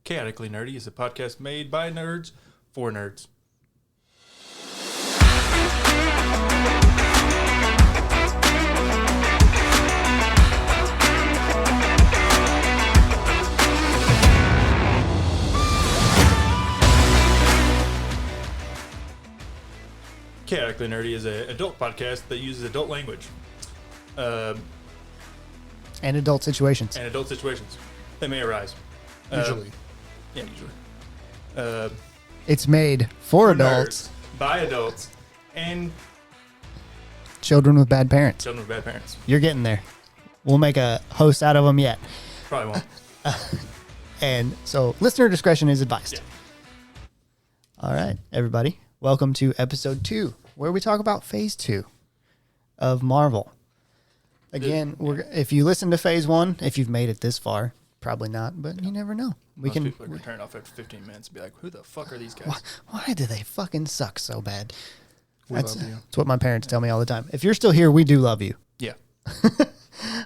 Chaotically Nerdy is a podcast made by nerds for nerds. Chaotically Nerdy is an adult podcast that uses adult language. And adult situations. And adult situations that may arise. Usually. Yeah, usually. It's made for adults, Nerds, by adults, and children with bad parents. children with bad parents. You're getting there. We'll make a host out of them yet. Probably won't. And so listener discretion is advised. Yeah. All right, everybody. Welcome to episode 2, where we talk about phase 2 of Marvel. Again, if you listen to phase 1, if you've made it this far, probably not, but you never know. Most people are going to turn it off after 15 minutes and be like, who the fuck are these guys? Why do they fucking suck so bad? Love you. That's what my parents tell me all the time. If you're still here, we do love you. Yeah. All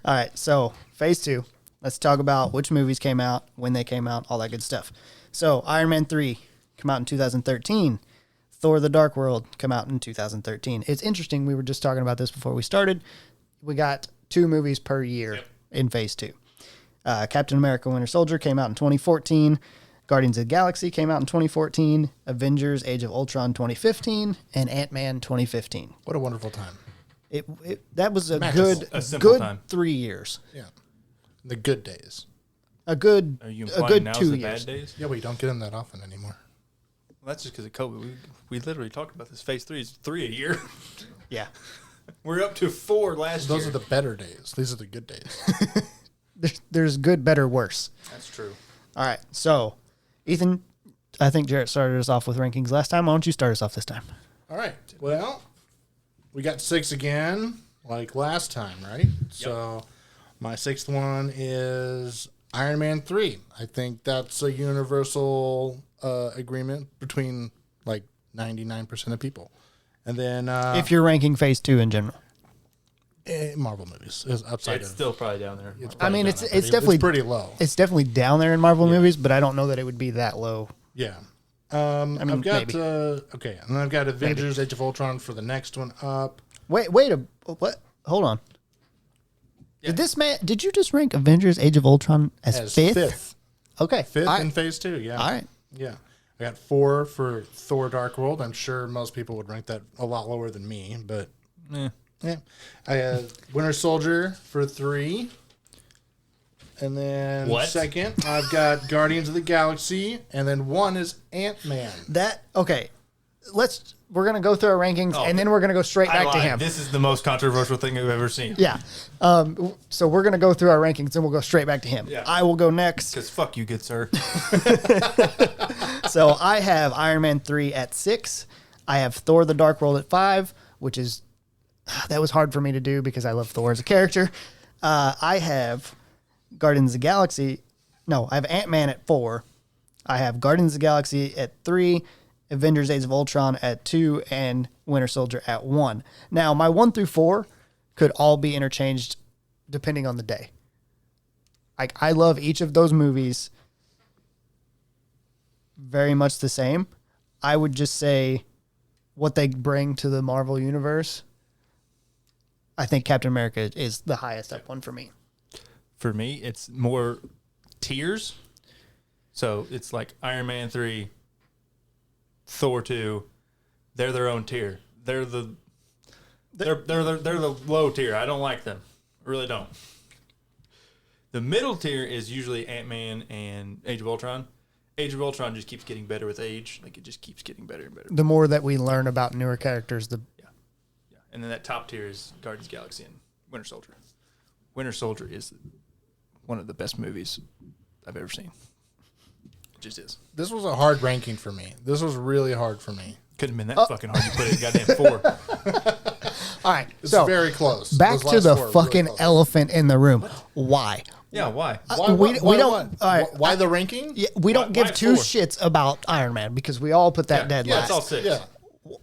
right, so phase 2. Let's talk about which movies came out, when they came out, all that good stuff. So Iron Man 3 came out in 2013. Thor: The Dark World came out in 2013. It's interesting. We were just talking about this before we started. We got 2 movies per year in phase 2. Captain America: Winter Soldier came out in 2014. Guardians of the Galaxy came out in 2014. Avengers: Age of Ultron 2015, and Ant-Man 2015. What a wonderful time. That was a simple good time. 3 years. Yeah. The good days. A good Are you a implying good now's 2 the years. bad days? Yeah, we don't get them that often anymore. Well, that's just because of COVID. We literally talked about this. Phase 3 is 3 a year. Yeah. We're up to 4 last year. Those are the better days. These are the good days. There's good, better, worse. That's true. All right. So, Ethan, I think Jarrett started us off with rankings last time. Why don't you start us off this time? All right. Well, we got 6 again, like last time, right? So, my 6th one is Iron Man 3. I think that's a universal agreement between like 99% of people. And then If you're ranking phase 2 in general. Marvel movies is outside It's of. still probably down there. I mean, it's It's definitely pretty low. It's definitely down there in Marvel movies, but I don't know that it would be that low. Yeah. mean, I've got maybe. okay, and then I've got Avengers: Age of Ultron for the next one up. What? Hold on. Did you just rank Avengers: Age of Ultron as fifth? Okay. Fifth in phase 2, yeah. All right. Yeah. I got 4 for Thor: Dark World. I'm sure most people would rank that a lot lower than me, but yeah. I had Winter Soldier for 3. And then second, I've got Guardians of the Galaxy, and then 1 is Ant-Man. Okay. We're gonna go through our rankings, and then we're gonna go straight back to him. This is the most controversial thing I've ever seen. Yeah. So we're gonna go through our rankings, and we'll go straight back to him. Yeah. I will go next. Because fuck you, good sir. So I have Iron Man 3 at 6. I have Thor: The Dark World at 5, which is that was hard for me to do because I love Thor as a character. I have Guardians of the Galaxy. No, I have Ant-Man at 4. I have Guardians of the Galaxy at 3. Avengers: Age of Ultron at 2, and Winter Soldier at 1. Now, my 1 through 4 could all be interchanged depending on the day. I love each of those movies very much the same. I would just say what they bring to the Marvel Universe. I think Captain America is the highest up one for me. For me, it's more tiers. So it's like Iron Man 3, Thor 2. They're their own tier. They're the low tier. I don't like them. I really don't. The middle tier is usually Ant-Man and Age of Ultron. Age of Ultron just keeps getting better with age. Like, it just keeps getting better and better. The more that we learn about newer characters, the Yeah. And then that top tier is Guardians of the Galaxy and Winter Soldier. Winter Soldier is one of the best movies I've ever seen. It just is. This was a hard ranking for me. This was really hard for me. Couldn't have been that fucking hard. You put it in goddamn 4. all right. It's So very close. back Those to last the 4 are fucking really close. elephant in the room. Why? Yeah, why? Why, we don't. what? All right. Why the ranking? Yeah, we don't give why 2 4? shits about Iron Man because we all put that dead Yeah, last. It's all 6. Yeah.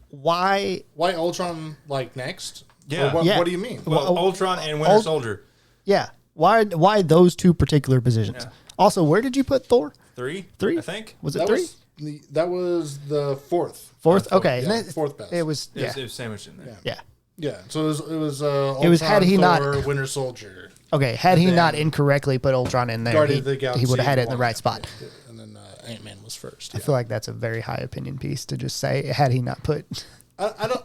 Why? Why Ultron like next? Yeah. Or what, Yeah. what do you mean? Well, Ultron and Winter Soldier. Yeah. Why those 2 particular positions? Yeah. Also, where did you put Thor? 3? Three? I think. Was it That 3? that was the fourth. Fourth? Okay. Yeah, and that- fourth best. It was, It yeah. was, it was sandwiched in there. Yeah. Yeah. Yeah, so it was It was had Ultron, he not- Thor, Winter Soldier, Okay, had he then not incorrectly put Ultron in there, Guardians he, of the Galaxy. would have had it in the 1, right spot. and then Ant-Man was first. I Yeah. feel like that's a very high opinion piece to just say, had he not put. I don't.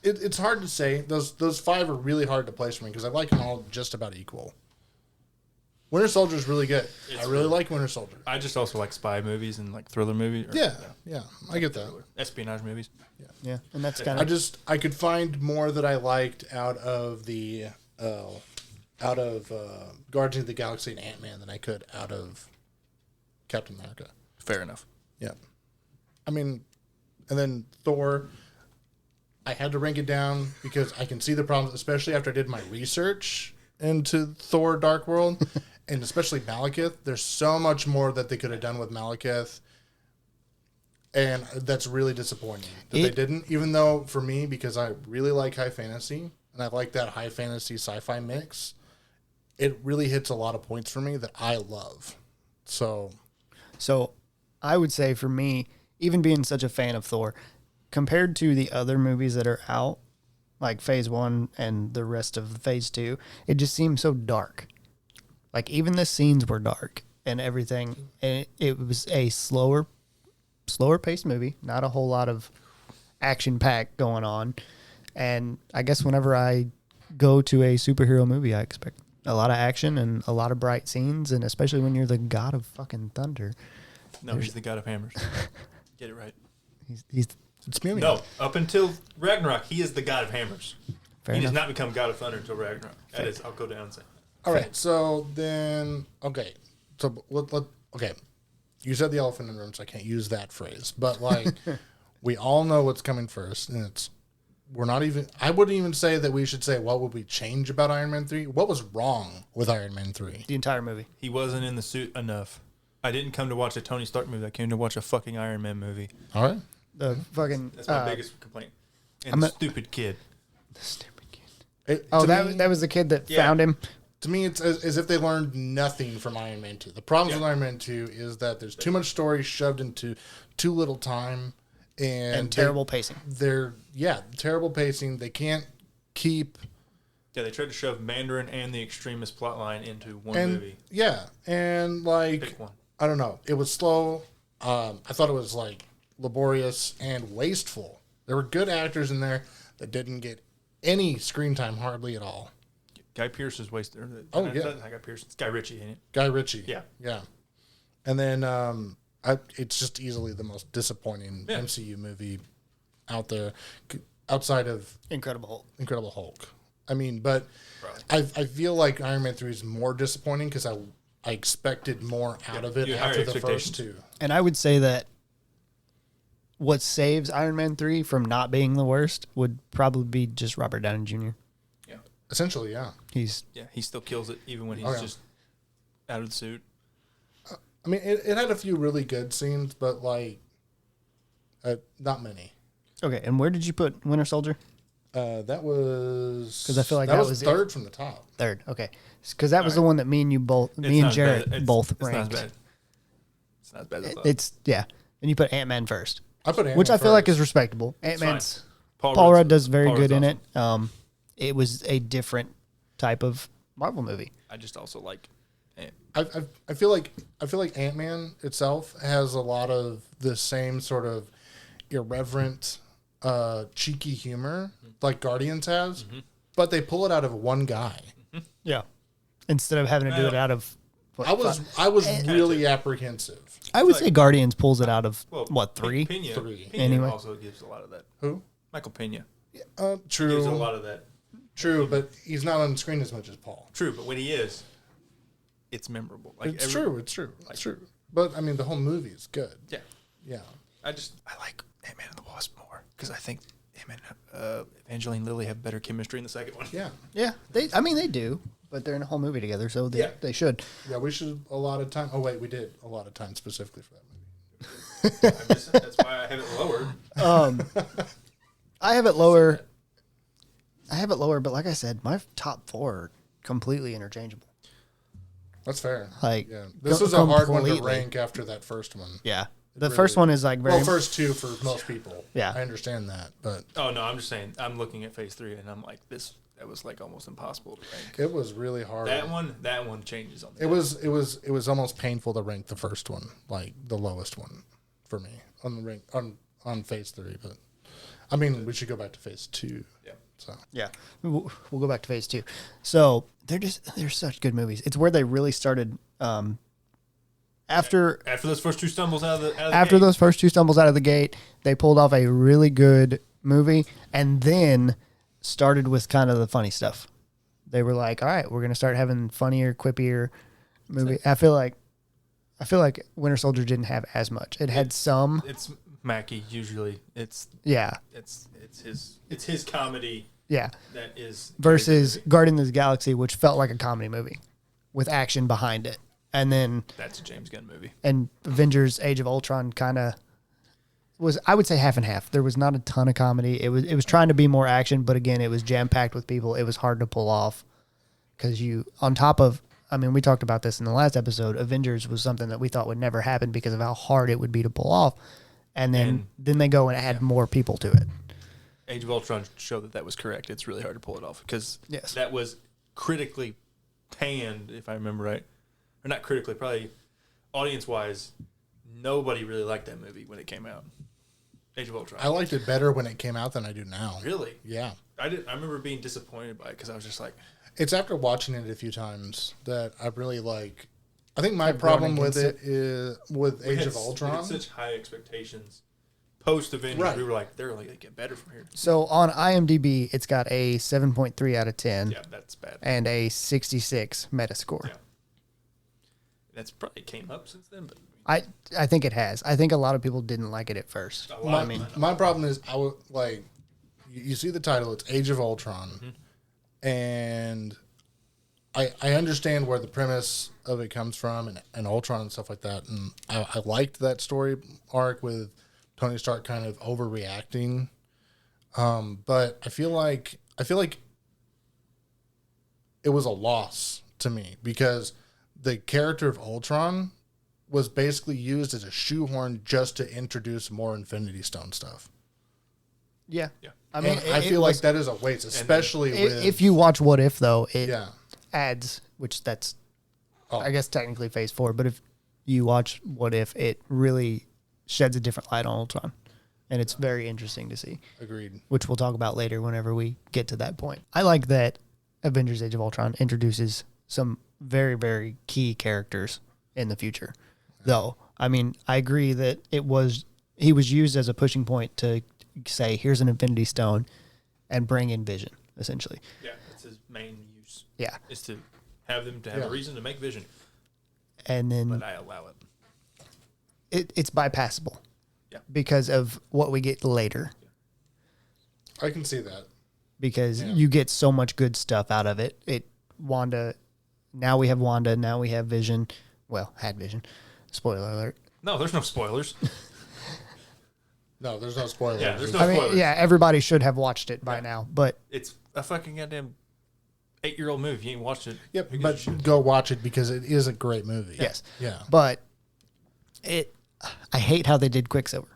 It's hard to say. Those 5 are really hard to place for me because I like them all just about equal. Winter Soldier is really good. I really like Winter Soldier. I just also like spy movies and like thriller movies. Yeah, I get that. Espionage movies. Yeah, and that's kind I of. I could find more that I liked out of Guardians of the Galaxy and Ant-Man than I could out of Captain America. Fair enough. Yeah. I mean, and then Thor, I had to rank it down because I can see the problems, especially after I did my research into Thor Dark World and especially Malekith. There's so much more that they could have done with Malekith. And that's really disappointing that they didn't, even though for me, because I really like high fantasy and I like that high fantasy sci-fi mix, it really hits a lot of points for me that I love. So I would say for me, even being such a fan of Thor, compared to the other movies that are out, like Phase 1 and the rest of Phase 2, it just seems so dark. Like, even the scenes were dark and everything. And it was a slower paced movie, not a whole lot of action pack going on. And I guess whenever I go to a superhero movie, I expect a lot of action and a lot of bright scenes, and especially when you're the god of fucking thunder. No, he's the god of hammers. Get it right. He's it's Mjolnir. No, up until Ragnarok, he is the god of hammers. fair he enough. does not become god of thunder until Ragnarok. That is, I'll go down and say. All right, so then, okay. So, okay. You said the elephant in the room, so I can't use that phrase. But, like, we all know what's coming first, and I wouldn't even say that we should say, what would we change about Iron Man 3? What was wrong with Iron Man 3? The entire movie. He wasn't in the suit enough. I didn't come to watch a Tony Stark movie. I came to watch a fucking Iron Man movie. All right. The fucking. That's my biggest complaint. And I'm the a- stupid kid. The stupid kid. To that me- that was the kid that Yeah. found him. To me, it's as if they learned nothing from Iron Man 2. The problem with Iron Man 2 is that there's too much story shoved into too little time. And Terrible pacing. Terrible pacing. They can't keep... Yeah, they tried to shove Mandarin and the Extremist plotline into one And, movie. yeah, and, like... Pick one. I don't know. It was slow. I thought it was, like, laborious and wasteful. There were good actors in there that didn't get any screen time hardly at all. Guy Pearce is wasted. Oh, yeah. Not Guy Pearce. It's Guy Ritchie, ain't it? Guy Ritchie. Yeah. Yeah. And then it's just easily the most disappointing MCU movie out there outside of Incredible Hulk. Incredible Hulk. I mean, but I feel like Iron Man 3 is more disappointing because I expected more out of it you had higher after the first expectations. two. And I would say that what saves Iron Man 3 from not being the worst would probably be just Robert Downey Jr. Yeah. Essentially, yeah. He's Yeah, he still kills it even when he's Oh, yeah. just out of the suit. I mean, it had a few really good scenes, but like, not many. okay. And where did you put Winter Soldier? That was 'Cause I feel like that that was was it. third from the top. Third. Okay. Because that was the one that me and you both, me and not as Jarrett bad. both It's not as ranked. bad. It's not as bad as I thought. It's yeah. And you put Ant-Man first, I put Ant-Man which I feel like first. is respectable. It's fine. Ant-Man's Paul Rudd does very Paul good Rudd's in awesome. it. It was a different type of Marvel movie. I just also like. I feel like Ant-Man itself has a lot of the same sort of irreverent, cheeky humor like Guardians has, but they pull it out of one guy. Yeah. Instead of having to do it out of what, I was really apprehensive. I would say Guardians pulls it out of Well, what, 3? Pena, Three. Pena Anyway. also gives a lot of that. Who? Michael Pena gives a True, lot of that. true, but he's not on screen as much as Paul. True, but when he is, it's memorable. Like It's true. It's true. But I mean, the whole movie is good. Yeah, Yeah. I like Ant-Man and the Wasp more because I think Ant-Man, Evangeline Lilly have better chemistry in the second one. Yeah. Yeah. They do, but they're in a whole movie together, so they should. Yeah. We should a lot of time. Oh wait, we did a lot of time specifically for that movie. That's why I have it lowered. I have it lower. But like I said, my top 4 are completely interchangeable. That's fair. Like, Yeah, this was a hard one to completely. rank after that first one. Yeah. The really- first one is like very. Well, first two for most people. Yeah. I understand that, but Oh no, I'm just saying. I'm looking at Phase 3, and I'm like, that was like almost impossible to rank. it was really hard. That one changes on. It was almost painful to rank the first one, like the lowest one, for me on the rank on Phase 3. But I mean, we should go back to Phase 2. Yeah. So Yeah, we'll go back to Phase 2. So they're such good movies. It's where they really started. After those first two stumbles out of the after gate, those first two stumbles out of the gate, they pulled off a really good movie, and then started with kind of the funny stuff. They were like, "All right, we're gonna start having funnier, quippier movie." I feel like Winter Soldier didn't have as much. It had some, it's Mackie usually. It's yeah, his comedy yeah. that is Versus Guardians of the Galaxy, which felt like a comedy movie with action behind it, and then that's a James Gunn movie. and Avengers: Age of Ultron kind of was, I would say, half and half. There was not a ton of comedy. It was trying to be more action, but again, it was jam packed with people. It was hard to pull off because on top of, I mean, we talked about this in the last episode. Avengers was something that we thought would never happen because of how hard it would be to pull off, and then they go and add more people to it. Age of Ultron showed that was correct. It's really hard to pull it off because Yes. that was critically panned, if I remember right, or not critically, probably audience wise. Nobody really liked that movie when it came out. Age of Ultron. I liked it better when it came out than I do now. Really? Yeah. I remember being disappointed by it because I was just like, It's after watching it a few times that I really like. I think my I've problem grown with it is with Age of we Ultron. had such high expectations. Post Avengers, Right. we were like, they're only gonna get better from here. So on IMDb, it's got a 7.3 out of 10 Yeah, that's bad. and a 66 Metascore. Yeah. That's probably came up since then, but I think it has. I think a lot of people didn't like it at first. a lot. My problem is I would like you see the title, it's Age of Ultron, and I understand where the premise of it comes from and Ultron and stuff like that, and I liked that story arc with Tony Stark kind of overreacting, but I feel like it was a loss to me because the character of Ultron was basically used as a shoehorn just to introduce more Infinity Stone stuff. Yeah. Yeah. I mean, I feel like that is a waste, especially with if you watch What If, though, it yeah. adds, which that's, Oh. I guess, technically Phase 4, but if you watch What If, it really sheds a different light on Ultron. And it's very interesting to see, Agreed. which we'll talk about later whenever we get to that point. I like that Avengers Age of Ultron introduces some very, very key characters in the future. Though, I mean, I agree that he was used as a pushing point to say, here's an Infinity Stone and bring in Vision, essentially. Yeah, that's his main use. Yeah. Is to have them to have Yeah. a reason to make Vision. And then But I allow it. it's bypassable. Yeah. Because of what we get later. I can see that. Because Yeah. you get so much good stuff out of it. Now we have Wanda, now we have Vision. Well, had Vision. Spoiler alert. No, there's no spoilers. No, there's no spoilers. Yeah, there's no- I mean, spoilers. yeah, everybody should have watched it by now, but It's a fucking goddamn 8-year-old movie. You ain't watched it. Yep, Who gives a but shit? go watch it because it is a great movie. yes. Yeah. But I hate how they did Quicksilver.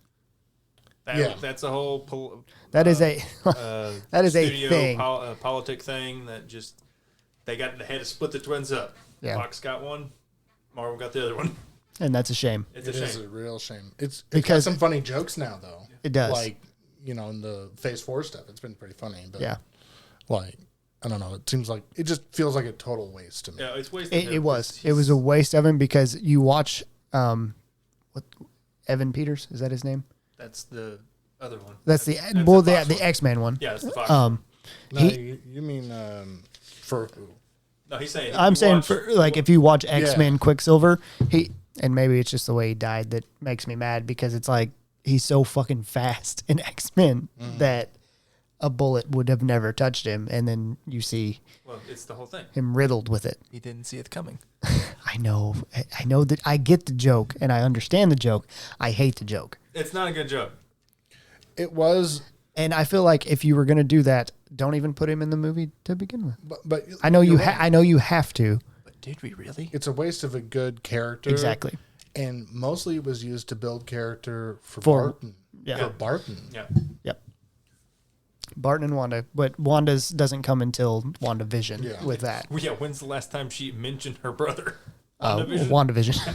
That's a whole That is a that is a studio thing. politic thing that just they had to split the twins up. Yeah. Fox got one, Marvel got the other one. And that's a shame. It's It a is shame. a real shame. It's Because- got some funny jokes now though. It does. Like, in the Phase 4 stuff, it's been pretty funny. But Yeah. like, I don't know. It seems like it just feels like a total waste to me. Yeah, it's wasted. It was. It was a waste of him because you watch what Evan Peters, is that his name? That's the other one. That's the Fox the one. X-Men one. Yeah, that's the Fox. Um No, you mean for No, he's saying. I'm you saying watch- for like if you watch X-Men Quicksilver, and maybe it's just the way he died that makes me mad because it's like he's so fucking fast in X-Men that a bullet would have never touched him, and then you see Well, it's the whole thing. him riddled with it. He didn't see it coming. I know that I get the joke and I understand the joke. I hate the joke. It's not a good joke. it was, And I feel like if you were going to do that, don't even put him in the movie to begin with. but I know you're you right. I know you have to, did we really? It's a waste of a good character. Exactly. And mostly it was used to build character for Barton. Yeah. For Barton. Yeah. Yep. Barton and Wanda, but Wanda's doesn't come until WandaVision Yeah. with that. Well, yeah. When's the last time she mentioned her brother? WandaVision.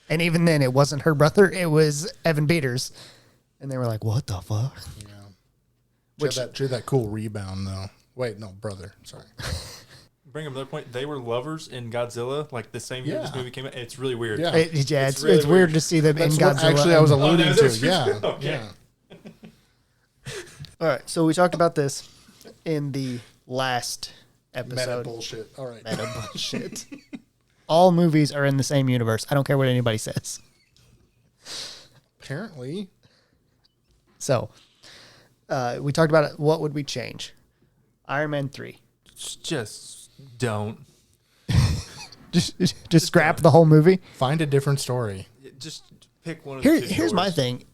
And even then, it wasn't her brother; it was Evan Peters, and they were like, "What the fuck?" Yeah. She had that cool rebound though. Wait, no, brother. Sorry. Bring up another point. They were lovers in Godzilla, like the same year this Yeah. movie came out. It's really weird. Yeah. It's really weird weird. to see them That's in what Godzilla. actually I was and- alluding that's to. what- Yeah. okay. Yeah. All right, so we talked about this in the last Meta episode. bullshit. All right. Meta bullshit. All movies are in the same universe. I don't care what anybody says. Apparently. So, we talked about it. What would we change? Iron Man 3. Just don't. Just scrap the whole movie. Find a different story. Just pick one of the two Here's my stories. thing.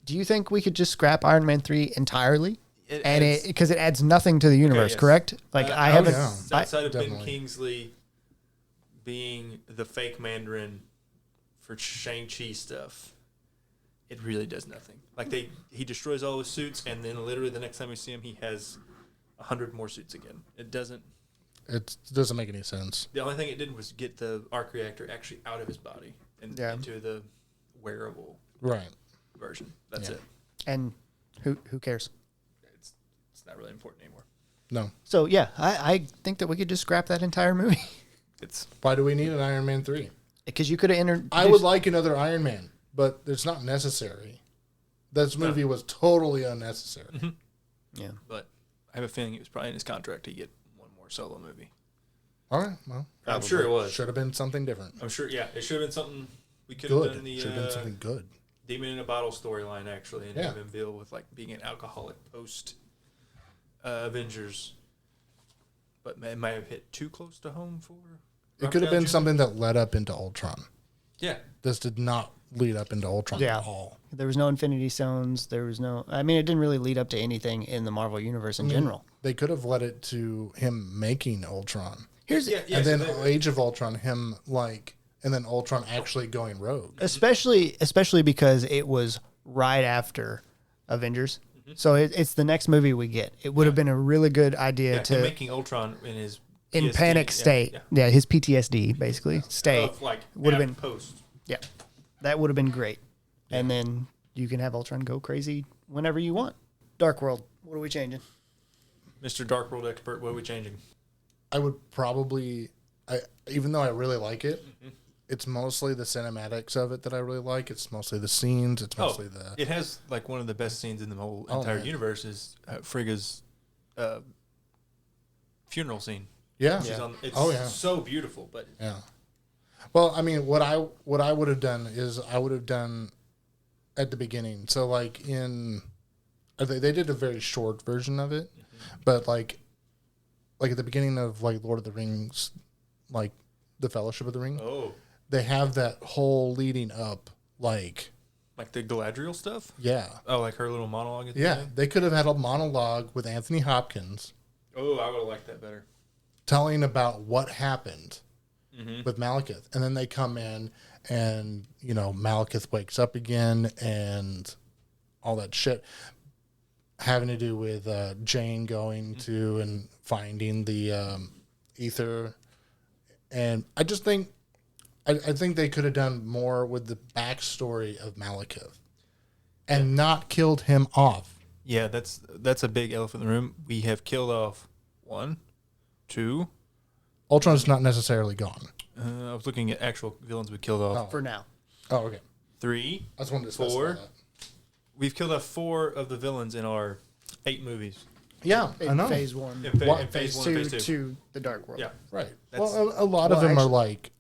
Do you think we could just scrap Iron Man 3 entirely? It And adds- because it adds nothing to the universe, yes. correct? Like I I haven't. was- I- outside of Ben definitely. Kingsley being the fake Mandarin for Shang-Chi stuff, it really does nothing. Like he destroys all his suits, and then literally the next time we see him, he has 100 more suits again. It doesn't. It doesn't make any sense. The only thing it did was get the arc reactor actually out of his body and Yeah. into the wearable Right. version. That's Yeah. it. and who cares? It's not really important anymore. No. So yeah, I think that we could just scrap that entire movie It's Why do we need an Iron Man 3? because you could have entered. I would like another Iron Man, but it's not necessary. This movie was totally unnecessary. Yeah. but I have a feeling it was probably in his contract to get one more solo movie. All right. Well, I'm sure it was. Should have been something different. I'm sure. Yeah, it should have been something we could have Good. done. The Should have been something good. Demon in a Bottle storyline actually, and Yeah. have him deal with like being an alcoholic post Avengers. But it might have hit too close to home for. It could have been something that led up into Ultron. Yeah, This did not lead up into Ultron Yeah. at all. There was no Infinity Stones. There was no. I mean, it didn't really lead up to anything in the Marvel universe in general. They could have led it to him making Ultron. Here's yeah, yeah. And so then they- Age of Ultron, him and then Ultron actually going rogue. especially because it was right after Avengers. So it's the next movie we get. It would have been a really good idea yeah, him to making Ultron in his in PSD, panic state. Yeah, his PTSD basically state. Of like would have been post. yeah, that would have been great. And then you can have Ultron go crazy whenever you want. Dark World. What are we changing? Mr. Dark World expert, what are we changing? I would probably, even though I really like it, it's mostly the cinematics of it that I really like. It's mostly the scenes. It's mostly the. It has like one of the best scenes in the whole Oh, entire man. universe is Frigga's funeral scene. Yeah. She's on, it's Oh, yeah. so beautiful, but Yeah. Well, I mean, what I would have done is I would have done at the beginning. So like they did a very short version of it, but like at the beginning of like Lord of the Rings, like the Fellowship of the Ring, they have that whole leading up, like the Galadriel stuff. yeah, Oh, like her little monologue. At the yeah. end? They could have had a monologue with Anthony Hopkins Oh, I would have liked that better. telling about what happened with Malekith. And then they come in and, Malekith wakes up again and all that shit having to do with Jane going to and finding the ether. And I just think, I think they could have done more with the backstory of Malekith and not killed him off. Yeah, that's a big elephant in the room. We have killed off 1, 2. Ultron's not necessarily gone. I was looking at actual villains we killed off. For now. Oh, okay. 3. I just wanted to specify 4. that. We've killed off 4 of the villains in our 8 movies. Yeah, I In know. phase 1. In, What? in phase 1 2 and phase 2. to the Dark World. Yeah. Right. That's- Well, a lot of Well, them actually-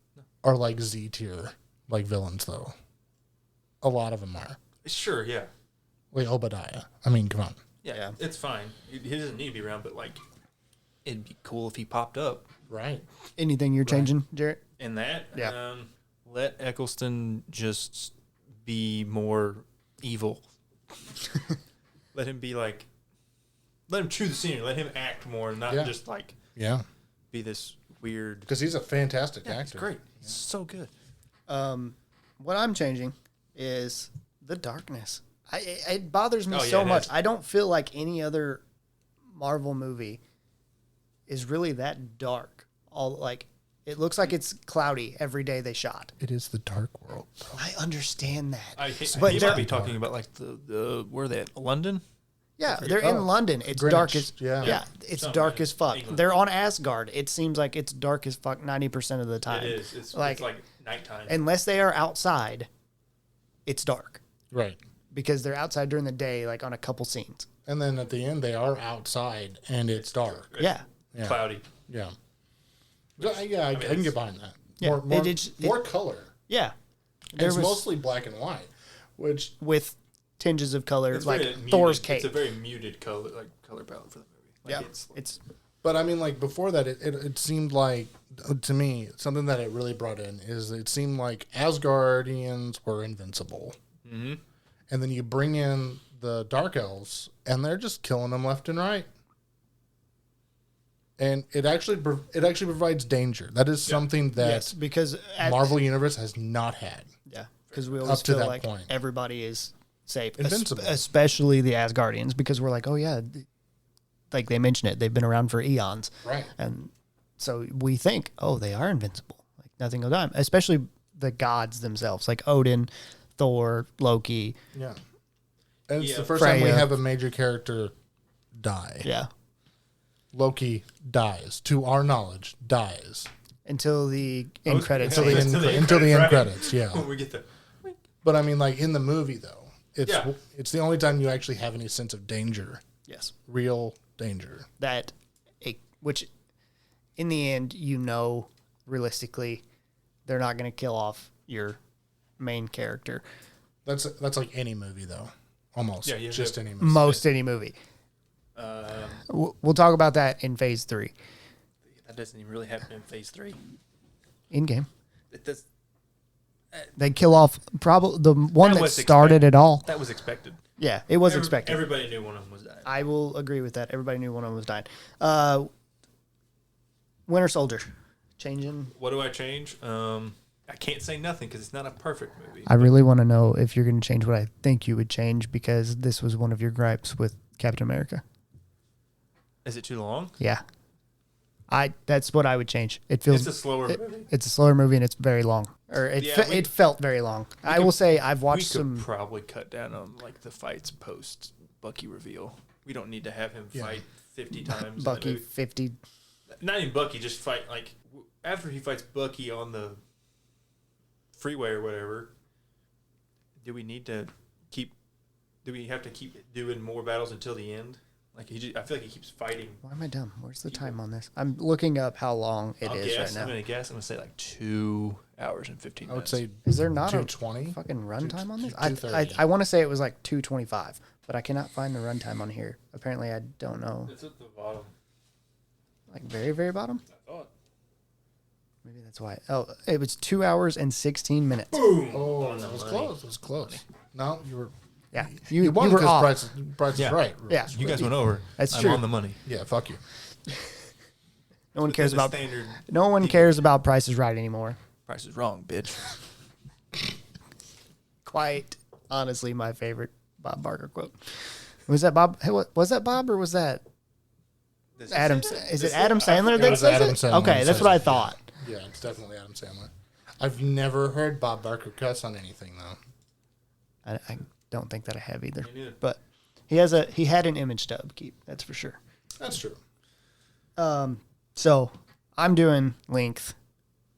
are like Z tier like villains though. A lot of them are. Sure, yeah. Wait, Obadiah. I mean, come on. Yeah, it's fine. He doesn't need to be around, but it'd be cool if he popped up. Right. Anything you're changing, Jarrett? In that, Yeah. let Eccleston just be more evil. Let him be let him chew the scenery. Let him act more, not Yeah. just Yeah. be this weird. Because he's a fantastic Yeah, actor. it's great. It's so good. What I'm changing is the darkness. It bothers me Oh, yeah, so it much. is. I don't feel like any other Marvel movie is really that dark. All like it looks like it's cloudy every day they shot. It is the dark world. I understand that. But you they're- might be talking about like the where are they at? London? Yeah, they're in Oh, London. It's Greenwich, dark as yeah. it's Something dark like as fuck. England. They're on Asgard. It seems like it's dark as fuck 90% of the time. It is. It's like, like nighttime. unless they are outside, it's dark Right. because they're outside during the day, like on a couple scenes. And then at the end, they are outside and it's dark. Yeah, Yeah. Cloudy. Yeah. I can get behind that. Yeah, More color. yeah. And There it's was mostly black and white, which with tinges of color, It's like very muted. Thor's cape. It's a very muted color palette for the movie. Like Yeah, it's But I mean, like before that, it seemed like to me something that it really brought in is it seemed like Asgardians were invincible, mm-hmm. and then you bring in the Dark Elves, and they're just killing them left and right. And it actually provides danger. That is something that yes, because Marvel Universe has not had. yeah, because we always to feel that like point. everybody is safe, Invincible. especially the Asgardians, because we're like, oh yeah, like they mentioned it, they've been around for eons, Right. and so we think, oh, they are invincible, like nothing will die. Especially the gods themselves, like Odin, Thor, Loki. Yeah. And it's Yeah. the first time we Freya. have a major character die. Yeah, Loki dies, to our knowledge, dies. until the end credits. Until the scene. end credits, yeah. When we get the But I mean, like in the movie, though, Yeah. it's the only time you actually have any sense of danger, Yes, real danger. which in the end, realistically, they're not going to kill off your main character. That's like any movie, though, almost. Yeah, you just have- any movie. Most any movie. We'll talk about that in phase 3. that doesn't even really happen in phase 3. In game, It does. they kill off probably the one that was started it all. That was expected. Yeah, it was expected. Everybody knew one of them was dying. I will agree with that. Everybody knew one of them was dying. Winter Soldier, changing. What do I change? I can't say nothing because it's not a perfect movie. I really want to know if you're going to change what I think you would change, because this was one of your gripes with Captain America. Is it too long? Yeah. That's what I would change. It feels It's a slower movie. it's a slower movie and it's very long. Or Yeah, it felt very long. I will say I've We watched could some probably cut down on like the fights post Bucky reveal. We don't need to have him fight 50 times. in the Bucky movie. 50. Not even Bucky, just fight like after he fights Bucky on the freeway or whatever. Do we need to keep? Do we have to keep doing more battles until the end? Like I feel like he keeps fighting. Why am I dumb? Where's the time on this? I'm looking up how long it I'll is guess. right I'm now. gonna guess. I'm gonna say like 2 hours and 15 I would minutes. say Is there not a 220. fucking runtime on this? 230. I want to say it was like 225, but I cannot find the runtime on here. Apparently, I don't know. It's at the bottom. Like very, very bottom? I thought. Maybe that's why. Oh, it was 2 hours and 16 minutes. Boom. Oh, that was close. That was close. No, you were. Yeah. You won were because off. Price is Yeah. right. Yeah. You guys went over. That's I'm true. on the money. Yeah, fuck you. No one cares There's a about standard. no one cares about Price is Right anymore. Price is wrong, bitch. Quite honestly, my favorite Bob Barker quote. Was that Bob? Hey, was that Bob or was that Adam? Is it Adam Sandler that was says Adam it? Sandler Okay, that that's says what I it, yeah. thought. Yeah, it's definitely Adam Sandler. I've never heard Bob Barker cuss on anything though. I don't think that I have either. Me neither. But he had an image to upkeep. That's for sure. That's true. So I'm doing length.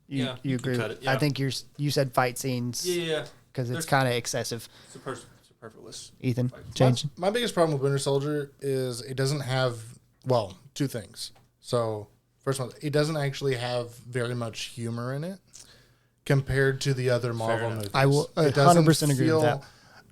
You, Yeah, you you can agree? cut it, I yeah. think you said fight scenes Yeah. because it's There's- kind of excessive. Superfluous. Ethan, change. My biggest problem with Winter Soldier is it doesn't have, well, two things. So, first one, it doesn't actually have very much humor in it compared to the other Marvel enough. movies. I will It doesn't 100% agree with that.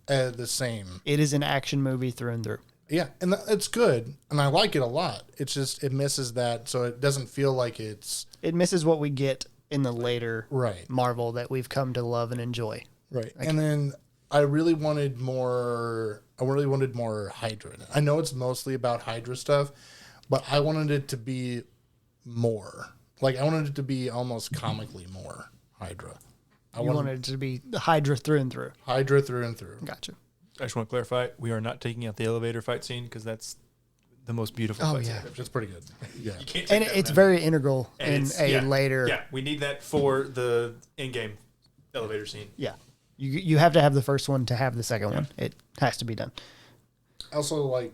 feel, the same. It is an action movie through and through. Yeah, and it's good, and I like it a lot. It's just, it misses that, so it doesn't feel like it's, It misses what we get in the later right. Marvel that we've come to love and enjoy. Right. And then I really wanted more Hydra in it. I know it's mostly about Hydra stuff, but I wanted it to be more Like I wanted it to be almost comically more Hydra. I You wanted it to be Hydra through and through. Hydra through and through. Gotcha. I just want to clarify: we are not taking out the elevator fight scene because that's the most beautiful. Oh, fight yeah. scene. It's pretty good. Yeah. You can't take And that it's out. very integral And in it's- a yeah, later. Yeah, we need that for the in-game elevator scene. Yeah. You have to have the first one to have the second one. It has to be done. Also, like,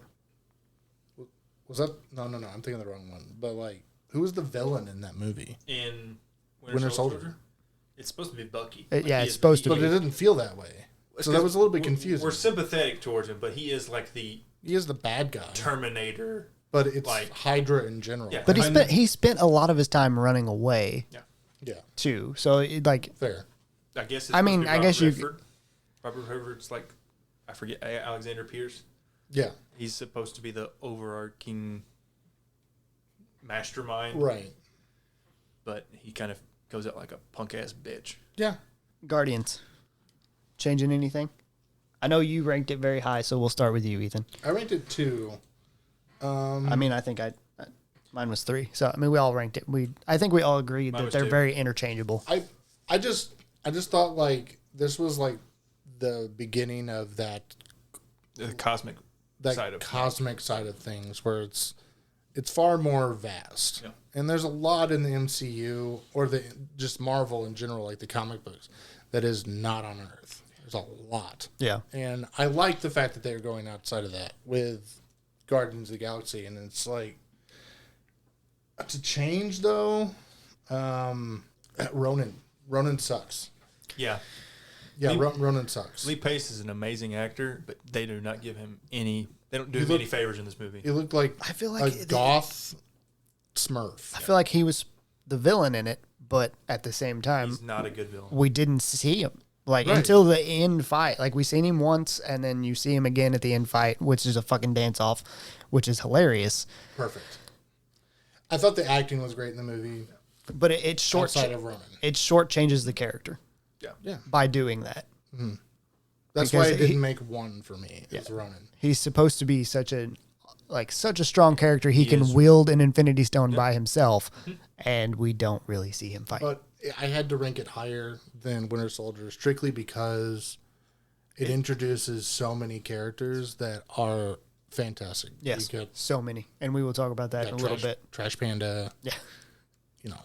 was that no? I'm thinking of the wrong one. But like, who was the villain in that movie? In Winter Soldier. it's supposed to be Bucky. Yeah, he it's is- supposed to But be. it didn't feel that way. It's So that 'cause was a little bit we're- confusing. We're sympathetic towards him, but he is like the He is the bad guy, Terminator. but it's like- Hydra in general. Yeah. But And- he spent a lot of his time running away Yeah, too. So like fair. I guess. It's I mean, supposed to be I guess Robert you- Redford. Robert Redford's like, I forget, Alexander Pierce. Yeah, He's supposed to be the overarching mastermind, right. but he kind of goes out like a punk ass bitch. Yeah, Guardians. Changing anything? I know you ranked it very high, so we'll start with you, Ethan. I ranked it 2. I mean, I think mine was 3. So I mean, we all ranked it. I think we all agreed Mine that was they're 2. very interchangeable. I just thought like this was like the beginning of that The cosmic side of cosmic side of things where it's far more vast. Yeah. And there's a lot in the MCU or the just Marvel in general, like the comic books, that is not on Earth. There's a lot. Yeah. And I like the fact that they're going outside of that with Guardians of the Galaxy. And it's like, to change though, Ronan sucks. Yeah. Yeah, Lee- Ronan sucks. Lee Pace is an amazing actor, but they do not give him any. They don't do He him look- any favors in this movie. He looked like I feel like a goth Smurf. I feel like he was the villain in it, but at the same time, He's not a good villain. we didn't see him like Right. until the end fight. Like we seen him once, and then you see him again at the end fight, which is a fucking dance off, which is hilarious. Perfect. I thought the acting was great in the movie. But it short Outside of Ronan. it shortchanges the character Yeah. by doing that. That's Because why it he- didn't make 1 for me. It's Ronan. He's supposed to be such a strong character. He can is. wield an Infinity Stone by himself, and we don't really see him fight. But I had to rank it higher than Winter Soldier strictly because it introduces so many characters that are fantastic. Yes, You get so many, and we will talk about that in a little bit. Trash Panda. Yeah, You know.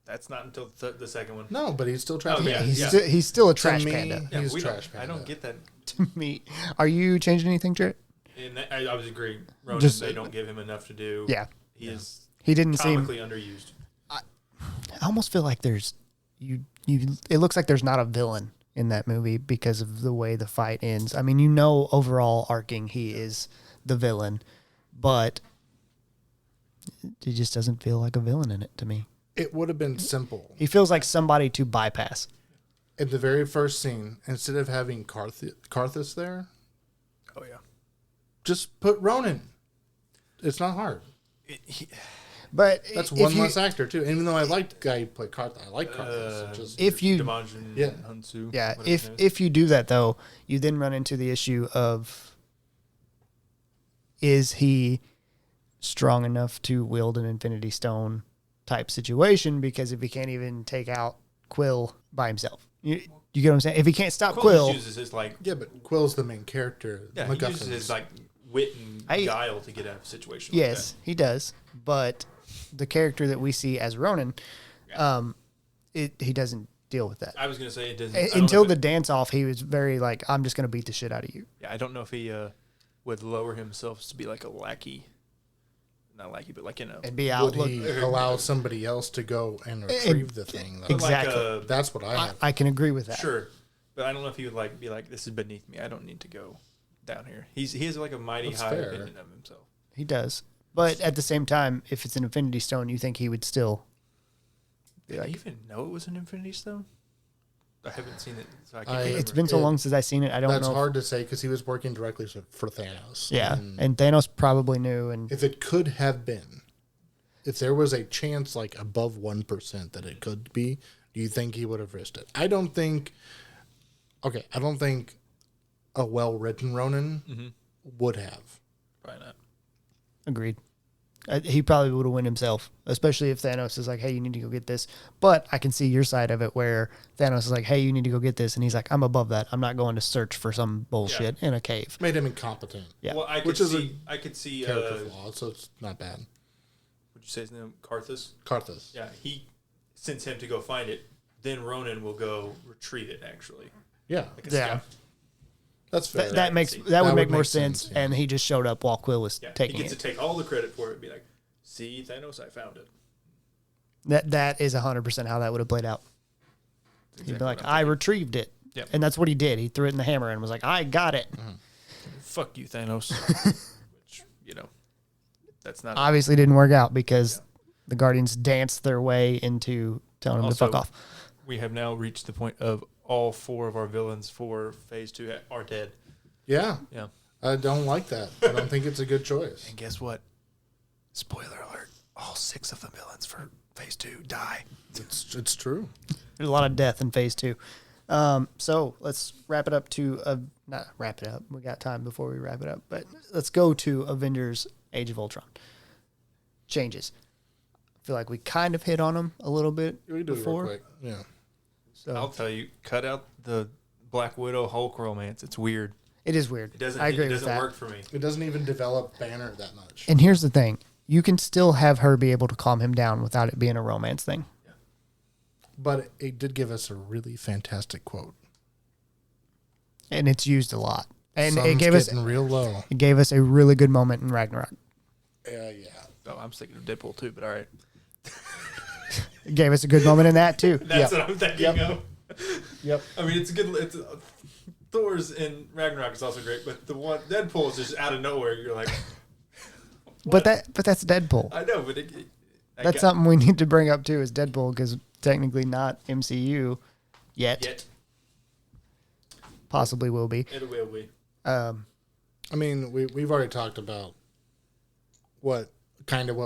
That's not until the second one. No, but he's still Trash Oh, Panda. yeah, he's still a To trash me, panda he's we don't- Trash Panda. I don't get that. to me. Are you changing anything, Jarrett? And I was agreeing. Ronan, Just- they don't give him enough to do. Yeah, He is he didn't seem. comically underused. I almost feel like there's you. It looks like there's not a villain in that movie because of the way the fight ends. I mean, overall arcing, he is the villain, but he just doesn't feel like a villain in it to me. It would have been simple. He feels like somebody to bypass. In the very first scene, instead of having Karthus there, Oh yeah. just put Ronan. It's not hard. But That's if one you- less actor too. Even though I liked the guy who played Karthus, I like Karthus. It's just, if you Demonjin Yeah. Hunsu. Yeah, whatever his if name is. if you do that though, you then run into the issue of is he strong enough to wield an Infinity Stone type situation? Because if he can't even take out Quill by himself, you get what I'm saying? If he can't stop Quill Quill, just uses his like Quill's the main character. he uses MacGuffins. his like wit and I- guile to get out of a situation. yes, he does. But the character that we see as Ronan, he doesn't deal with that. Like that. I was gonna say it doesn't I don't know Until if the it- dance off, he was very like, I'm just gonna beat the shit out of you. Yeah, I don't know if he would lower himself to be like a lackey, not lackey, but like And be out. Would Look, he allow somebody else to go and retrieve the thing? Though? Exactly. Like That's what I have. I can agree with that. sure, but I don't know if he would like be like, this is beneath me. I don't need to go down here. He has like a mighty That's high fair. opinion of himself. He does. But at the same time, if it's an Infinity Stone, you think he would still be Did I like, even know it was an Infinity Stone? I haven't seen it, so I can't I- remember. it's been so long since I've seen it. I don't That's know. hard to say because he was working directly for Thanos. Yeah. And Thanos probably knew. And If it could have been, if there was a chance like above 1% that it could be, do you think he would have risked it? I don't think a well-written Ronan would have. Probably not. agreed. He probably would have won himself, especially if Thanos is like, hey, you need to go get this. But I can see your side of it where Thanos is like, hey, you need to go get this. And he's like, I'm above that. I'm not going to search for some bullshit in a cave. Made him incompetent. Yeah. Well, I Which is could see. Character flaw, so it's not bad. Would you say his name? Karthus? Karthus. Yeah, he sends him to go find it. Then Ronan will go retrieve it. Actually, Yeah. like a Yeah. scout. That's fair. That That would would make more make sense. sense, yeah. And he just showed up while Quill was Yeah, he taking gets it. to take all the credit for it. And be like, see, Thanos, I found it. That is 100% how that would have played out. He'd be Exactly like, what I'm I thinking. retrieved it. Yep. And that's what he did. He threw it in the hammer and was like, I got it. Fuck you, Thanos. Which, that's not. Obviously didn't work out because the Guardians danced their way into telling him to Also, fuck off. We have now reached the point of all 4 of our villains for Phase 2 are dead. Yeah. Yeah. I don't like that. I don't think it's a good choice. And guess what? Spoiler alert. All 6 of the villains for Phase 2 die. It's true. There's a lot of death in phase 2. So let's wrap it up not wrap it up. We got time before we wrap it up, but let's go to Avengers Age of Ultron. Changes. I feel like we kind of hit on them a little bit We do it real before. quick. Yeah. So I'll tell you, cut out the Black Widow Hulk romance. It's weird. it is weird. It doesn't. I agree it with doesn't that. work for me. It doesn't even develop Banner that much. And here's the thing. You can still have her be able to calm him down without it being a romance thing. But it did give us a really fantastic quote. And it's used a lot. And Sun's it gave us getting real low. a really good moment in Ragnarok. Yeah. Oh, I'm thinking of Deadpool too, but all right. It gave us a good moment in that too. That's Yep. what I'm thinking Yep. of. Yep. I mean, it's a good. Thor's in Ragnarok is also great, but the one Deadpool is just out of nowhere. You're like, But that's Deadpool. I know, but That's something we need to bring up too is Deadpool because technically not MCU yet. Possibly will be. It will be. I mean, we've already talked about what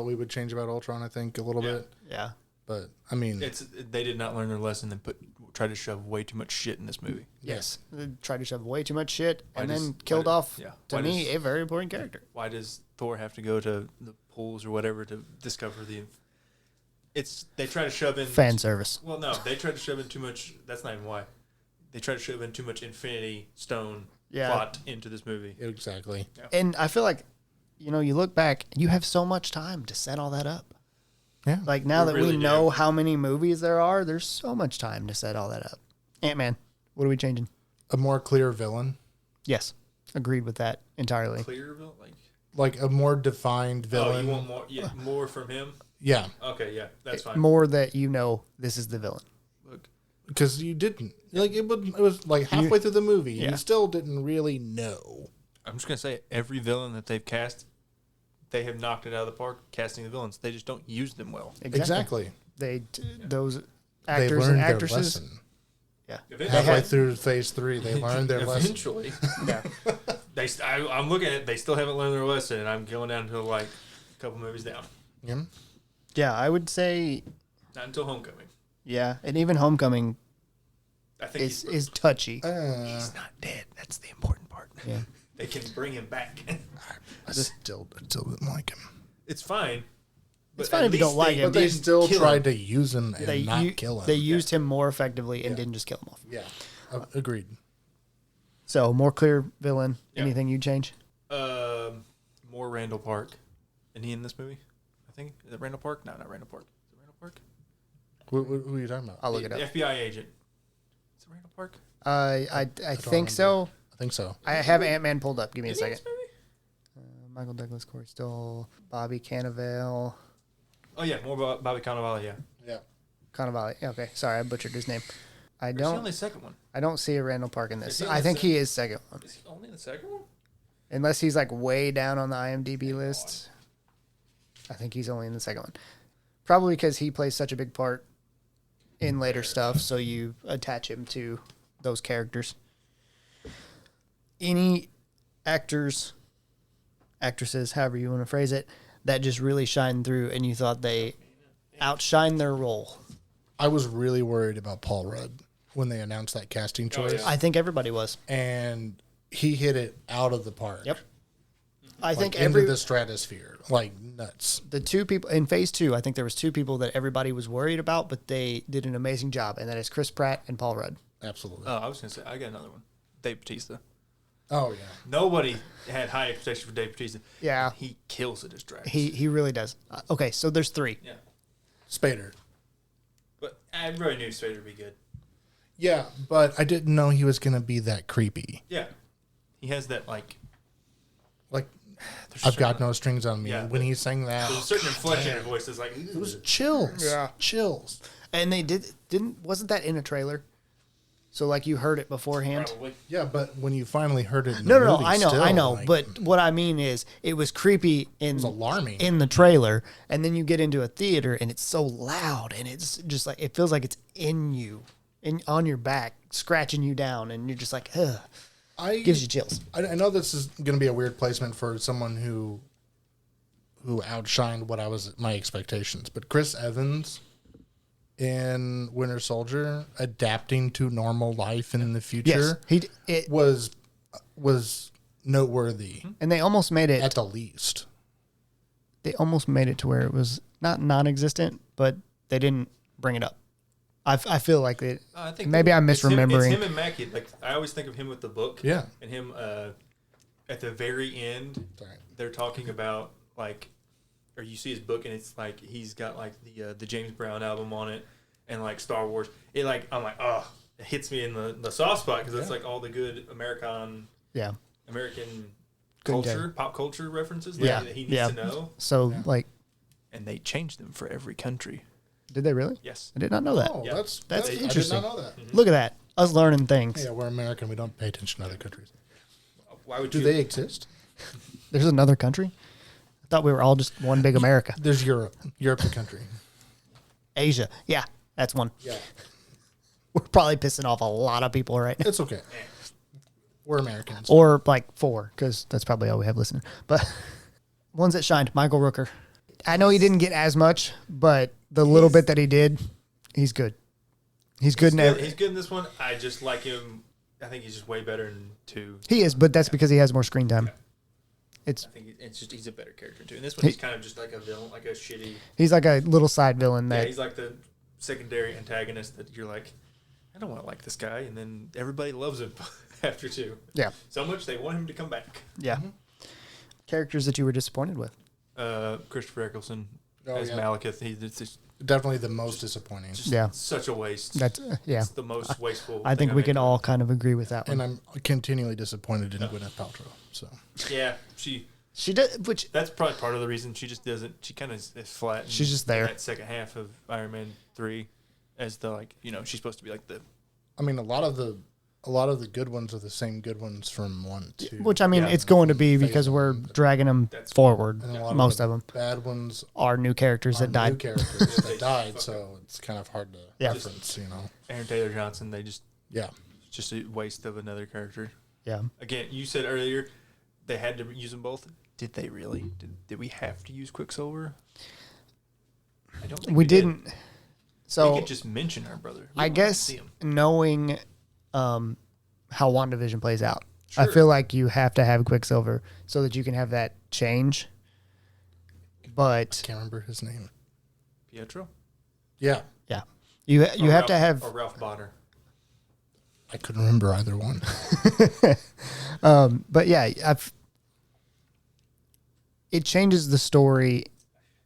we would change about Ultron, I think, a little Yeah. bit. Yeah. But, I mean, They did not learn their lesson and try to shove way too much shit in this movie. Yes. They tried to shove way too much shit and Why then does- killed why do- off, yeah. to Why me, does- a very important character. Why does Thor have to go to the pools or whatever to discover the? They try to shove in Fan service. Well, no, they try to shove in too much. That's not even why. They try to shove in too much Infinity Stone plot into this movie. exactly. And I feel like, you look back, you have so much time to set all that up. Yeah. Like now We that really we do. know how many movies there are, there's so much time to set all that up. Ant-Man, what are we changing? A more clear villain. Yes. Agreed with that entirely. Clearville, like Like a more defined oh, villain. you want more? Yeah, more from him. Yeah. Okay, yeah, that's fine. More that this is the villain. Look, Because you didn't. Like, it was like halfway through the movie. Yeah. You still didn't really know. I'm just gonna say every villain that they've cast, they have knocked it out of the park casting the villains. They just don't use them well. Exactly. Those They actors learned and their actresses. lesson. Yeah. Halfway through phase 3, they learned their lesson. Eventually, Yeah. I'm looking at it. They still haven't learned their lesson, and I'm going down to like a couple movies down. Yeah. Yeah, I would say, Not until Homecoming. yeah. And even Homecoming I think is touchy. he's not dead. That's the important part. Yeah. They can bring him back. I still didn't like him. It's fine. It's fine if you don't like him. But they didn't still kill tried him. to use him and not kill him. They used him more effectively and didn't just kill him off. Yeah. Agreed. So, more clear villain. Yeah. Anything you change? More Randall Park. Isn't he in this movie? I think. Is it Randall Park? No, not Randall Park. Is it Randall Park? Who are you talking about? I'll look it The up. FBI agent. Is it Randall Park? I think remember. so. I think so. I have Ant-Man pulled up. Give me a Is he in second. this movie? Michael Douglas, Corey Stoll, Bobby Cannavale. Oh yeah, more about Bobby Cannavale. Yeah. Yeah. Cannavale. Okay, sorry, I butchered his name. Or is he only the second one? I don't see a Randall Park in Is this. he on I the think sec- he is second one. Is he only in the second one? Unless he's like way down on the IMDb list. I think he's only in the second one. Probably because he plays such a big part in later stuff, so you attach him to those characters. Any actors, actresses, however you want to phrase it, that just really shine through and you thought they outshined their role. I was really worried about Paul Rudd when they announced that casting choice. yeah. I think everybody was. And he hit it out of the park. Yep. I think into the stratosphere, like nuts. the two people in phase 2, I think there was 2 people that everybody was worried about, but they did an amazing job, and that is Chris Pratt and Paul Rudd. Absolutely. Oh, I was gonna say I got another one. Dave Bautista. Oh yeah. Nobody had high expectations for Dave Bautista. Yeah. He kills it as Drax. He really does. Okay, so there's 3. Yeah. Spader. But I really knew Spader would be good. Yeah, but I didn't know he was gonna be that creepy. Yeah. He has that like Like, there's I've got certain- no strings on me. Yeah, when he sang that, there's a certain inflection in his voice that's like it was chills. Yeah. Chills. And they wasn't that in a trailer? So like you heard it beforehand? probably. Yeah, but when you finally heard it in No, the no, movie, I know, still, like, but what I mean is, it was creepy in alarming. in the trailer, and then you get into a theater, and it's so loud, and it's just like it feels like it's in you, on your back, scratching you down, and you're just like, ugh, gives you chills. I know this is going to be a weird placement for someone who outshined my expectations, but Chris Evans in Winter Soldier adapting to normal life in the future was noteworthy and they almost made it. at the least. They almost made it to where it was not non-existent, but they didn't bring it up. I feel like it. I think Maybe I'm it's misremembering. Him and Mackie. Like I always think of him with the book. Yeah. And him at the very end, Sorry. they're talking about like, or you see his book and it's like he's got like the James Brown album on it and like Star Wars. It like I'm like it hits me in the soft spot because it's like all the good American Yeah. Good Couldn't pop culture references Yeah. that he needs Yeah. to know. So like, And they changed them for every country. did they really? Yes. I did not know that. Oh, Yeah. that's interesting. I did not know that. Look at that. Us learning things. Yeah, we're American. We don't pay attention to other countries. Why would Do you? they exist? There's another country. I thought we were all just one big America. There's Europe. Europe's a country. Asia. Yeah, that's one. Yeah. We're probably pissing off a lot of people right now. It's okay. We're Americans. Or like 4, because that's probably all we have listening. But ones that shined, Michael Rooker. I know he didn't get as much, but the little bit that he did, he's good. He's good in every. He's good in this one. I just like him. I think he's just way better in 2. He is, but that's because he has more screen time. It's I think it's just he's a better character too. In this one, he's kind of just like a villain, like a shitty. he's like a little side villain Yeah, that he's like the secondary antagonist that you're like, I don't want to like this guy, and then everybody loves him after 2. yeah. So much they want him to come back. Yeah. Characters that you were disappointed with. Christopher Eccleston Oh, as yeah. Malekith. It's just Definitely the most disappointing. Yeah. such a waste. That's yeah. It's the most wasteful. I think thing we I've can ever- all kind of agree with that one. And I'm continually disappointed in Gwyneth Paltrow. So Yeah, she. She did, which That's probably part of the reason she just doesn't. She kind of is flat. She's just there. In that second half of Iron Man 3, as the like she's supposed to be like the. I mean, a lot of the good ones are the same good ones from 1, 2. which I mean, Yeah. it's going to be because we're dragging them That's- forward. and a lot Most of of them the bad ones are new characters are that died. new characters that died, so it's kind of hard to Yeah. reference, you know. Aaron Taylor Johnson. They just Yeah. just a waste of another character. Yeah. Again, you said earlier they had to use them both. Did they really? Did we have to use Quicksilver? I don't think We did. didn't. We So could just mention our brother. We I don't have to guess see him. knowing how WandaVision plays out, I Sure. feel like you have to have Quicksilver so that you can have that change. But Can't remember his name. Pietro. Yeah. yeah, you Or have Ralph- to have. or Ralph Bonner. I couldn't remember either one. But yeah, it changes the story.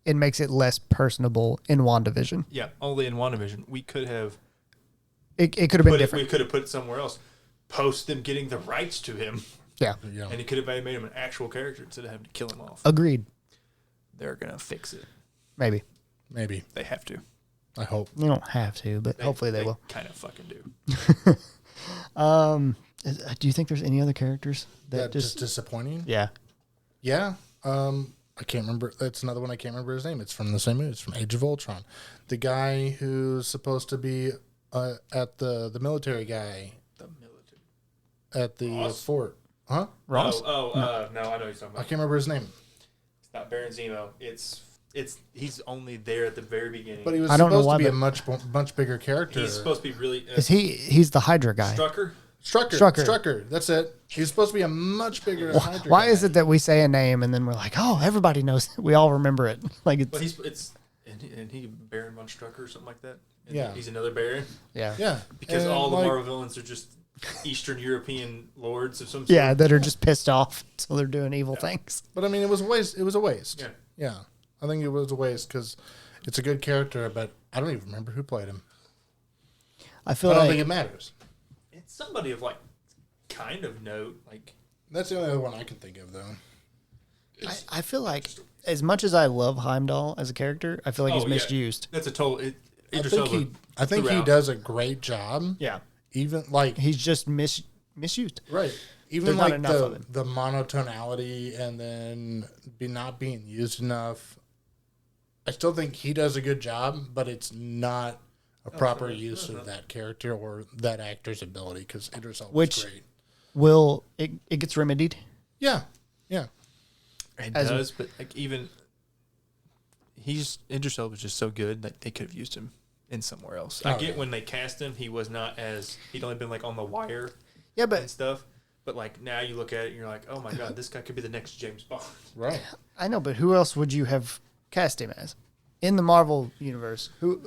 It makes it less personable in WandaVision. Yeah, only in WandaVision. We could have It could have been put it, different. we could have put it somewhere else. Post them getting the rights to him, Yeah, Yeah. and it could have made him an actual character instead of having to kill him off. agreed. They're gonna fix it. Maybe Maybe. They have to. I hope. you don't have to, but hopefully they will. Kind of fucking do. Do you think there's any other characters that That just? just disappointing. Yeah, Yeah. I can't remember. That's another one I can't remember his name. It's from the same movie. It's from Age of Ultron. The guy who's supposed to be at the military guy The military. at the Ross? fort. Huh? Ross. No, I know what you're talking I about. can't remember his name. It's not Baron Zemo. It's he's only there at the very beginning. But he was I don't know supposed why, to be a but- much bigger character. he's supposed to be really Is he's the Hydra guy? Strucker. Strucker. That's it. He's supposed to be a much bigger Hydra Why guy. is it that we say a name and then we're like, oh, everybody knows it. We all remember it. Like But it's and he Baron von Strucker or something like that. And Yeah. he's another Baron yeah. Yeah. because And, all the like, Marvel villains are just Eastern European lords of some sort. Yeah, that are just pissed off, so they're doing evil things. But I mean, it was a waste. It was a waste. Yeah. Yeah. I think it was a waste because it's a good character, but I don't even remember who played him. I feel I don't like think it matters. It's somebody of like kind of note. Like That's the only other one I can think of, though. I feel like as much as I love Heimdall as a character, I feel like he's yeah. misused. That's a total. I think he throughout. does a great job. Yeah, Even like he's just misused. right. Even There's not like enough of him. the monotonality and then not being used enough. I still think he does a good job, but it's not a proper use of that character or that actor's ability because Idris Elba Which- was great. Will it gets remedied? Yeah, yeah. It as- does, but like even Idris Elba was just so good that they could have used him in somewhere else. I Oh, get yeah. when they cast him, he was not as he'd only been like on The Wire Yeah, and but stuff. But like now you look at it and you're like, oh my god, this guy could be the next James Bond. Right. I know. But who else would you have cast him as in the Marvel universe? Who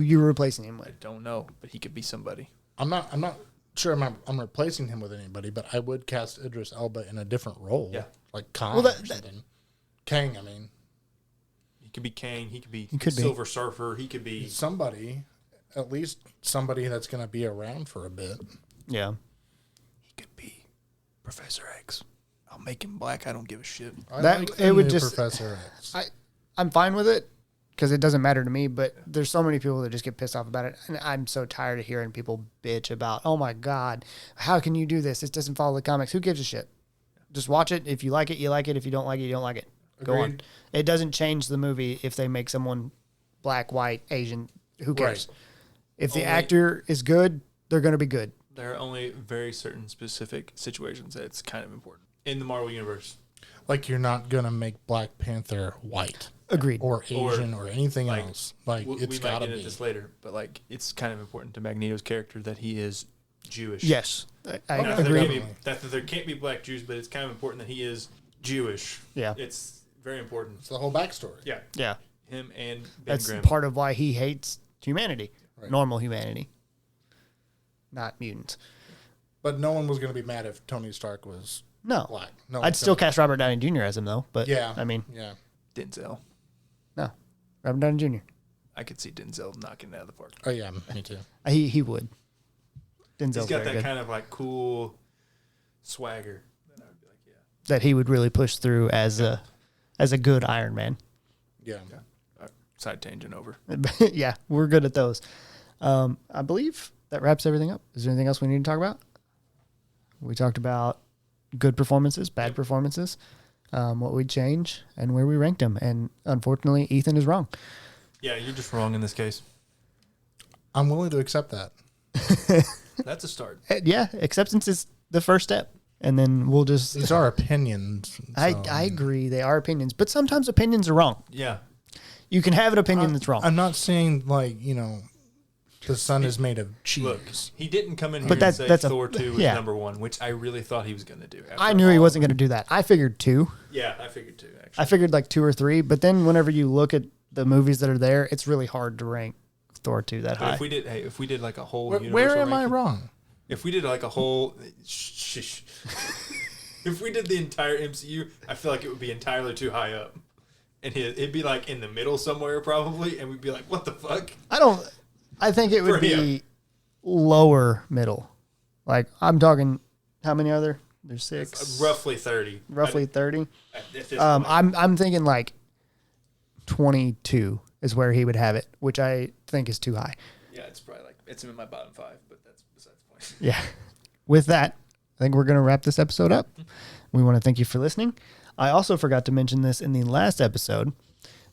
you were replacing him I with? don't know, but he could be somebody. I'm not sure I'm replacing him with anybody, but I would cast Idris Elba in a different role. Yeah. Like Kang Well, that- or something. Kang, I mean. He could be Kang. He could be could be. Silver Surfer. He could be. Somebody, at least somebody that's going to be around for a bit. Yeah. He could be Professor X. I'll make him black. I don't give a shit. I That- like it the would new just- Professor X. I'm fine with it because it doesn't matter to me. But there's so many people that just get pissed off about it, and I'm so tired of hearing people bitch about, "Oh my god, how can you do this? This doesn't follow the comics." Who gives a shit? Just watch it. If you like it, you like it. If you don't like it, you don't like it. Go on. Agreed. It doesn't change the movie if they make someone black, white, Asian. Who cares? Right. If the Only- actor is good, they're going to be good. There are only very certain specific situations that it's kind of important in the Marvel universe. Like you're not going to make Black Panther white Agreed. or Asian or anything like, else. Like We it's might got to get into be. this later, but like it's kind of important to Magneto's character that he is Jewish. Yes, I Not that, there agree. can't be, that there can't be black Jews, but it's kind of important that he is Jewish. Yeah. It's very important. It's the whole backstory. Yeah. Yeah, Him and Ben that's Grimm. part of why he hates humanity, Right. normal humanity, not mutants. But no one was going to be mad if Tony Stark was No, black. No I'd one's still gonna- cast Robert Downey Jr. as him though. But Yeah. I mean, Yeah. Denzel. no, Robert Downey Jr. I could see Denzel knocking it out of the park. Oh, yeah. Me too. He would. Denzel's He's got very that good. kind of like cool swagger. That I would be like, yeah. That he would really push through as a good Iron Man. Yeah. Side tangent over. Yeah, we're good at those. I believe that wraps everything up. Is there anything else we need to talk about? We talked about good performances, bad performances, what we'd change, and where we ranked them. And unfortunately, Ethan is wrong. Yeah, you're just wrong in this case. I'm willing to accept that. That's a start. Yeah, acceptance is the first step. And then we'll just. These are opinions. I agree. They are opinions. But sometimes opinions are wrong. Yeah. You can have an opinion that's wrong. I'm not saying, like, the sun is made of cheese. Look, he didn't come in here But and say that's a- Thor 2 is yeah. number one, which I really thought he was going to do. after I knew he all- wasn't going to do that. I figured 2. Yeah, I figured 2, actually. I figured like 2 or 3. But then whenever you look at the movies that are there, it's really hard to rank Thor 2 that But high. if we did like a whole Where universal am I ranking- wrong? If we did like a whole shh. If we did the entire MCU, I feel like it would be entirely too high up. And it'd be like in the middle somewhere probably, and we'd be like, what the fuck? I think it would For be him. lower middle. Like I'm talking, how many are there? There's 6. Roughly 30. Roughly 30. At this point. I'm thinking like 22 is where he would have it, which I think is too high. Yeah, it's probably like, it's in my bottom 5, but that's besides the point. Yeah. With that, I think we're going to wrap this episode up. We want to thank you for listening. I also forgot to mention this in the last episode.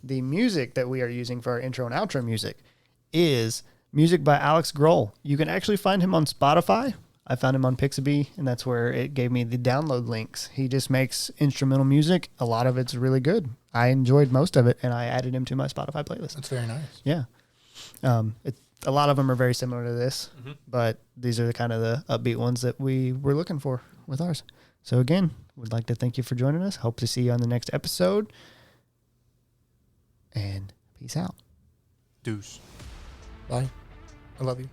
The music that we are using for our intro and outro music is music by Alex Grohl. You can actually find him on Spotify. I found him on Pixabay, and that's where it gave me the download links. He just makes instrumental music. A lot of it's really good. I enjoyed most of it, and I added him to my Spotify playlist. That's very nice. Yeah. a lot of them are very similar to this, Mhm. but these are the kind of the upbeat ones that we were looking for with ours. So again, would like to thank you for joining us. Hope to see you on the next episode. And peace out. Deuce. Bye. I love you.